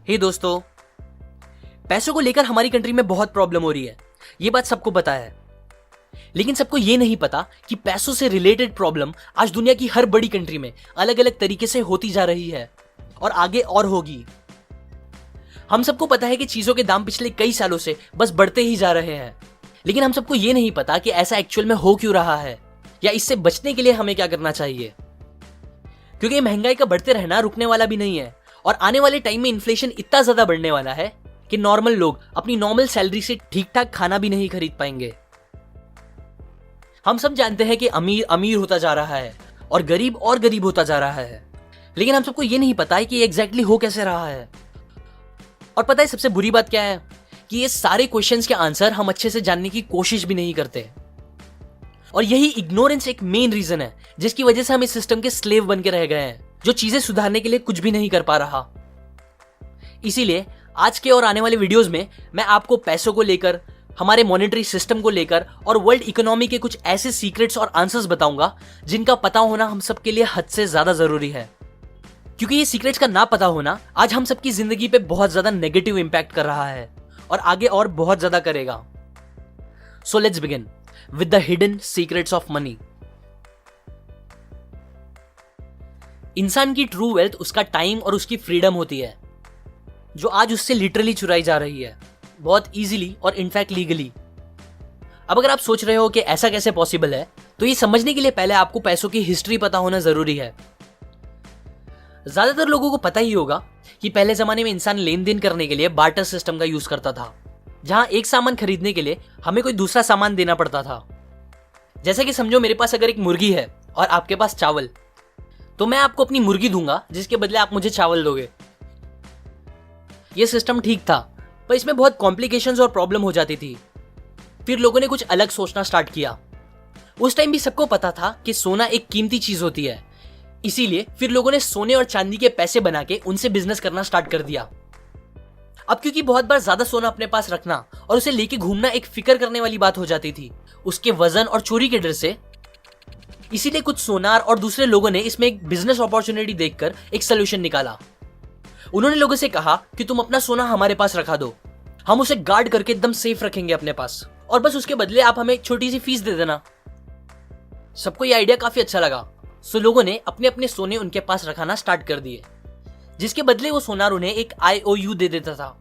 हे दोस्तों, पैसों को लेकर हमारी कंट्री में बहुत प्रॉब्लम हो रही है। ये बात सबको पता है, लेकिन सबको ये नहीं पता कि पैसों से रिलेटेड प्रॉब्लम आज दुनिया की हर बड़ी कंट्री में अलग अलग तरीके से होती जा रही है और आगे और होगी। हम सबको पता है कि चीजों के दाम पिछले कई सालों से बस बढ़ते ही जा रहे हैं, लेकिन हम सबको ये नहीं पता कि ऐसा एक्चुअल में हो क्यों रहा है या इससे बचने के लिए हमें क्या करना चाहिए। क्योंकि महंगाई का बढ़ते रहना रुकने वाला भी नहीं है और आने वाले टाइम में इन्फ्लेशन इतना ज्यादा बढ़ने वाला है कि नॉर्मल लोग अपनी नॉर्मल सैलरी से ठीक ठाक खाना भी नहीं खरीद पाएंगे। हम सब जानते हैं कि अमीर अमीर होता जा रहा है और गरीब होता जा रहा है, लेकिन हम सबको ये नहीं पता है कि एग्जैक्टली हो कैसे रहा है। और पता है सबसे बुरी बात क्या है कि ये सारे क्वेश्चंस के आंसर हम अच्छे से जानने की कोशिश भी नहीं करते। और यही इग्नोरेंस एक मेन रीजन है जिसकी वजह से हम इस सिस्टम के स्लेव बन के रह गए हैं, जो चीजें सुधारने के लिए कुछ भी नहीं कर पा रहा। इसीलिए आज के और आने वाले वीडियोस में मैं आपको पैसों को लेकर, हमारे मॉनेटरी सिस्टम को लेकर और वर्ल्ड इकोनॉमी के कुछ ऐसे सीक्रेट्स और आंसर्स बताऊंगा जिनका पता होना हम सबके लिए हद से ज्यादा जरूरी है। क्योंकि ये सीक्रेट्स का ना पता होना आज हम सबकी जिंदगी पे बहुत ज्यादा नेगेटिव इंपैक्ट कर रहा है और आगे और बहुत ज्यादा करेगा। So let's begin with the hidden secrets of money. इंसान की ट्रू वेल्थ उसका टाइम और उसकी फ्रीडम होती है, जो आज उससे लिटरली चुराई जा रही है, बहुत इजीली और इनफैक्ट लीगली। अब अगर आप सोच रहे हो कि ऐसा कैसे पॉसिबल है, तो ये समझने के लिए पहले आपको पैसों की हिस्ट्री पता होना जरूरी है। ज्यादातर लोगों को पता ही होगा कि पहले जमाने में इंसान लेन देन करने के लिए बार्टर सिस्टम का यूज करता था, जहां एक सामान खरीदने के लिए हमें कोई दूसरा सामान देना पड़ता था। जैसे कि समझो मेरे पास अगर एक मुर्गी है और आपके पास चावल, तो मैं आपको अपनी मुर्गी दूंगा जिसके बदले आप मुझे चावल दोगे। यह सिस्टम ठीक था, पर इसमें बहुत कॉम्प्लिकेशंस और प्रॉब्लम हो जाती थी। फिर लोगों ने कुछ अलग सोचना स्टार्ट किया। उस टाइम भी सबको पता था कि सोना एक कीमती चीज होती है, इसीलिए फिर लोगों ने सोने और चांदी के पैसे बना के उनसे बिजनेस करना स्टार्ट कर दिया। अब क्योंकि बहुत बार ज्यादा सोना अपने पास रखना और उसे लेके घूमना एक फिक्र करने वाली बात हो जाती थी, उसके वजन और चोरी के डर से, इसीलिए कुछ सोनार और दूसरे लोगों ने इसमें एक बिजनेस अपॉर्चुनिटी देखकर एक सोल्यूशन निकाला। उन्होंने लोगों से कहा कि तुम अपना सोना हमारे पास रखा दो, हम उसे गार्ड करके एकदम सेफ रखेंगे अपने पास, और बस उसके बदले आप हमें एक छोटी सी फीस दे देना। सबको ये आइडिया काफी अच्छा लगा, सो लोगों ने अपने अपने सोने उनके पास रखाना स्टार्ट कर दिए, जिसके बदले वो सोनार उन्हें एक IOU दे देता था।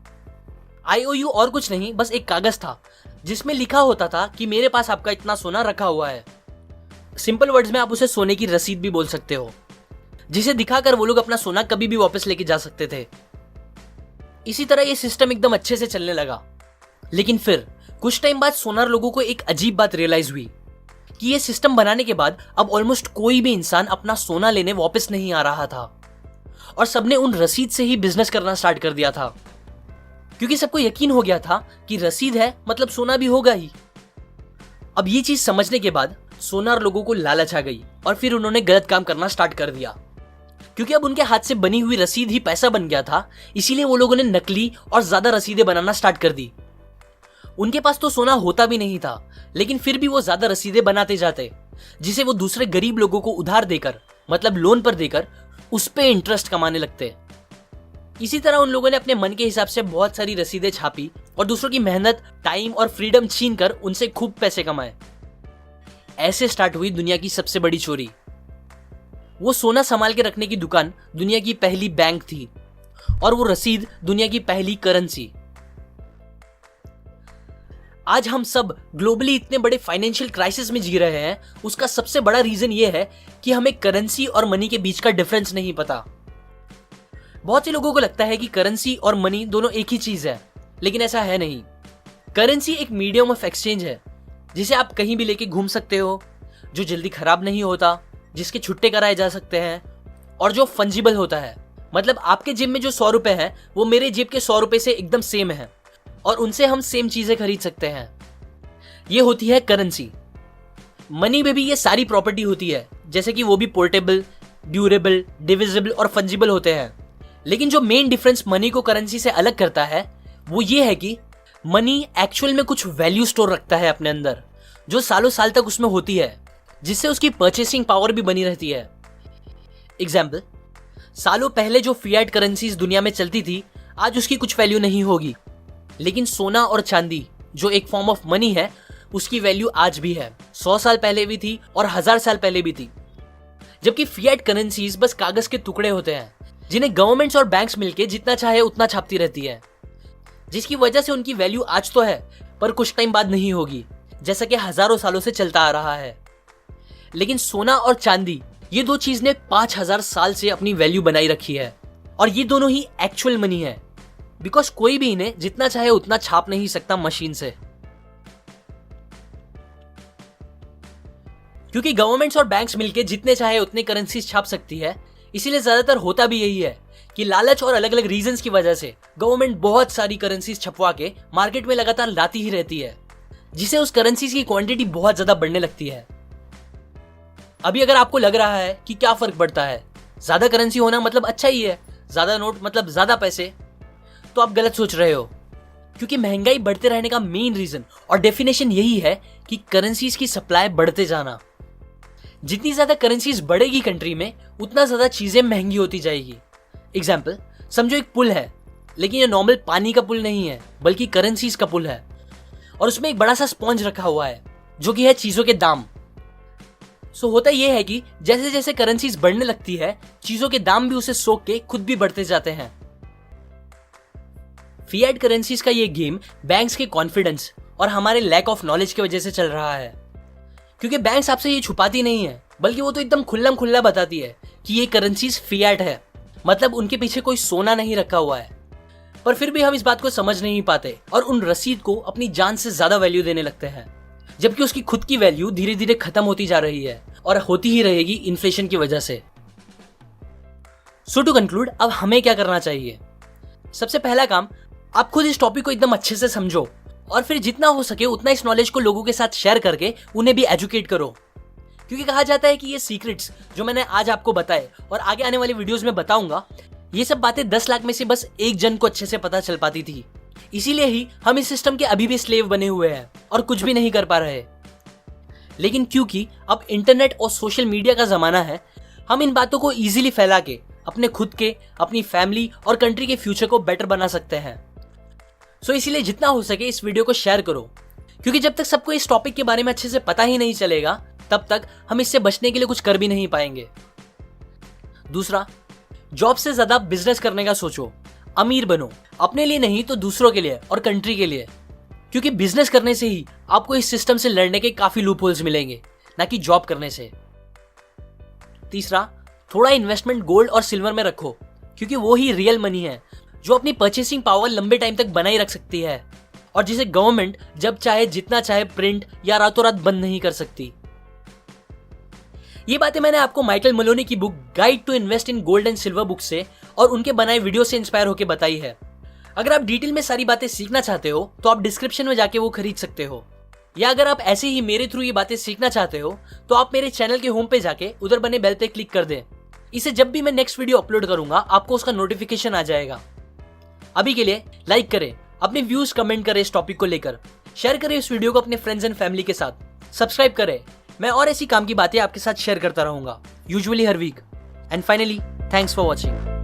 IOU और कुछ नहीं, बस एक कागज था जिसमें लिखा होता था कि मेरे पास आपका इतना सोना रखा हुआ है। सिंपल वर्ड्स में आप उसे सोने की रसीद भी बोल सकते हो, जिसे दिखाकर वो लोग अपना सोना कभी भी वापस लेके जा सकते थे। इसी तरह ये सिस्टम एकदम अच्छे से चलने लगा। लेकिन फिर कुछ टाइम बाद सोनार लोगों को एक अजीब बात रियलाइज हुई कि ये सिस्टम बनाने के बाद अब ऑलमोस्ट कोई भी इंसान अपना सोना लेने वापस नहीं आ रहा था और सबने उन रसीद से ही बिजनेस करना स्टार्ट कर दिया था, क्योंकि सबको यकीन हो गया था कि रसीद है मतलब सोना भी होगा ही। अब ये चीज समझने के बाद सोनार लोगों को लालच आ गई और फिर उन्होंने गलत काम करना स्टार्ट कर दिया। क्योंकि अब उनके हाथ से बनी हुई रसीद ही पैसा बन गया था, इसीलिए वो लोगों ने नकली और ज्यादा रसीदें बनाना स्टार्ट कर दी। उनके पास तो सोना होता भी नहीं था, लेकिन फिर भी वो ज्यादा रसीदें बनाते जाते, जिसे वो दूसरे गरीब लोगों को उधार देकर, मतलब लोन पर देकर, उस पे इंटरेस्ट कमाने लगते। इसी तरह उन लोगों ने अपने मन के हिसाब से बहुत सारी रसीदें छापी और दूसरों की मेहनत, टाइम और फ्रीडम छीन कर उनसे खूब पैसे कमाए। ऐसे स्टार्ट हुई दुनिया की सबसे बड़ी चोरी। वो सोना संभाल के रखने की दुकान दुनिया की पहली बैंक थी और वो रसीद दुनिया की पहली करेंसी। आज हम सब ग्लोबली इतने बड़े फाइनेंशियल क्राइसिस में जी रहे हैं, उसका सबसे बड़ा रीजन ये है कि हमें करेंसी और मनी के बीच का डिफरेंस नहीं पता। बहुत से लोगों को लगता है कि करेंसी और मनी दोनों एक ही चीज है, लेकिन ऐसा है नहीं। करेंसी एक मीडियम ऑफ एक्सचेंज है जिसे आप कहीं भी लेके घूम सकते हो, जो जल्दी खराब नहीं होता, जिसके छुट्टे कराए जा सकते हैं और जो फंजिबल होता है। मतलब आपके जेब में जो 100 रुपए है वो मेरे जेब के 100 रुपए से एकदम सेम है और उनसे हम सेम चीजें खरीद सकते हैं। ये होती है करेंसी। मनी में भी ये सारी प्रॉपर्टी होती है, जैसे कि वो भी पोर्टेबल, ड्यूरेबल, डिविजिबल और फंजिबल होते हैं। लेकिन जो मेन डिफरेंस मनी को करेंसी से अलग करता है वो ये है कि मनी एक्चुअल में कुछ वैल्यू स्टोर रखता है अपने अंदर, जो सालों साल तक उसमें होती है, जिससे उसकी परचेसिंग पावर भी बनी रहती है। एग्जाम्पल, सालों पहले जो फिएट करेंसीज दुनिया में चलती थी आज उसकी कुछ वैल्यू नहीं होगी। लेकिन सोना और चांदी जो एक फॉर्म ऑफ मनी है, उसकी वैल्यू आज भी है, 100 साल पहले भी थी और 1000 साल पहले भी थी। जबकि फिएट करेंसीज बस कागज के टुकड़े होते हैं जिन्हें गवर्नमेंट्स और बैंक्स मिलके जितना चाहे उतना छापती रहती है, जिसकी वजह से उनकी वैल्यू आज तो है पर कुछ टाइम बाद नहीं होगी, जैसा कि हजारों सालों से चलता आ रहा है। लेकिन सोना और चांदी, ये दो चीज ने 5000 साल से अपनी वैल्यू बनाई रखी है और ये दोनों ही एक्चुअल मनी है, बिकॉज कोई भी इन्हें जितना चाहे उतना छाप नहीं सकता मशीन से। क्योंकि गवर्नमेंट्स और बैंक्स मिलके जितने चाहे उतने करेंसीज छाप सकती है, इसीलिए ज्यादातर होता भी यही है कि लालच और अलग अलग रीजंस की वजह से गवर्नमेंट बहुत सारी करेंसीज छपवा के मार्केट में लगातार लाती ही रहती है, जिसे उस करेंसीज की क्वांटिटी बहुत ज्यादा बढ़ने लगती है। अभी अगर आपको लग रहा है कि क्या फर्क पड़ता है, ज्यादा करेंसी होना मतलब अच्छा ही है, ज्यादा नोट मतलब ज्यादा पैसे, तो आप गलत सोच रहे हो। क्योंकि महंगाई बढ़ते रहने का मेन रीजन और डेफिनेशन यही है कि करेंसीज की सप्लाई बढ़ते जाना। जितनी ज्यादा करेंसीज बढ़ेगी कंट्री में, उतना ज्यादा चीजें महंगी होती जाएगी। एग्जाम्पल, समझो एक पुल है, लेकिन ये नॉर्मल पानी का पुल नहीं है बल्कि करेंसीज का पुल है, और उसमें एक बड़ा सा स्पॉन्ज रखा हुआ है जो कि है चीजों के दाम। सो होता यह है कि जैसे जैसे करेंसीज बढ़ने लगती है, चीजों के दाम भी उसे सोख के खुद भी बढ़ते जाते हैं। फिएट करेंसीज का ये गेम बैंक्स के कॉन्फिडेंस और हमारे लैक ऑफ नॉलेज की वजह से चल रहा है। क्योंकि बैंक्स आपसे ये छुपाती नहीं है, बल्कि वो तो एकदम खुल्लम खुल्ला बताती है कि ये करेंसीज फिएट है, मतलब उनके पीछे कोई सोना नहीं रखा हुआ है। पर फिर भी हम इस बात को समझ नहीं पाते और उन रसीद को अपनी जान से ज्यादा वैल्यू देने लगते हैं, जबकि उसकी खुद की वैल्यू धीरे धीरे खत्म होती जा रही है और होती ही रहेगी इन्फ्लेशन की वजह से। सो टू कंक्लूड, अब हमें क्या करना चाहिए? सबसे पहला काम, आप खुद इस टॉपिक को एकदम अच्छे से समझो और फिर जितना हो सके उतना इस नॉलेज को लोगों के साथ शेयर करके उन्हें भी एजुकेट करो। क्योंकि कहा जाता है कि ये सीक्रेट्स जो मैंने आज आपको बताए और आगे आने वाली वीडियोस में बताऊंगा, ये सब बातें 10 लाख में से बस एक जन को अच्छे से पता चल पाती थी। इसीलिए ही हम इस सिस्टम के अभी भी स्लेव बने हुए हैं और कुछ भी नहीं कर पा रहे। लेकिन क्योंकि अब इंटरनेट और सोशल मीडिया का जमाना है, हम इन बातों को इजीली फैला के अपने खुद के, अपनी फैमिली और कंट्री के फ्यूचर को बेटर बना सकते हैं। सो इसीलिए जितना हो सके इस वीडियो को शेयर करो, क्योंकि जब तक सबको इस टॉपिक के बारे में अच्छे से पता ही नहीं चलेगा, तब तक हम इससे बचने के लिए कुछ कर भी नहीं पाएंगे। दूसरा, जॉब से ज्यादा बिजनेस करने का सोचो, अमीर बनो, अपने लिए नहीं तो दूसरों के लिए और कंट्री के लिए। क्योंकि बिजनेस करने से ही आपको इस सिस्टम से लड़ने के काफी लूपहोल्स मिलेंगे, ना कि जॉब करने से। तीसरा, थोड़ा इन्वेस्टमेंट गोल्ड और सिल्वर में रखो, क्योंकि वो ही रियल मनी है जो अपनी परचेसिंग पावर लंबे टाइम तक बनाए रख सकती है और जिसे गवर्नमेंट जब चाहे जितना चाहे प्रिंट या रातों रात बंद नहीं कर सकती। ये बातें मैंने आपको माइकल मलोनी की book guide to invest in gold and silver book से और उनके बनाए वीडियो से इंस्पायर होकर बताई है। अगर आप डिटेल में सारी बातें सीखना चाहते हो तो आप डिस्क्रिप्शन में जाके वो खरीद सकते हो, या अगर आप ऐसे ही मेरे थ्रू ये बातें सीखना चाहते हो तो आप मेरे चैनल के होम पे जाके उधर बने बेल पे क्लिक कर दें। इसे जब भी मैं नेक्स्ट वीडियो अपलोड करूंगा आपको उसका नोटिफिकेशन आ जाएगा। अभी के लिए लाइक करें, अपने व्यूज कमेंट करें इस टॉपिक को लेकर, शेयर करें इस वीडियो को अपने फ्रेंड्स एंड फैमिली के साथ, सब्सक्राइब करें। मैं और ऐसी काम की बातें आपके साथ शेयर करता रहूंगा, यूजुअली हर week. And finally, thanks for watching.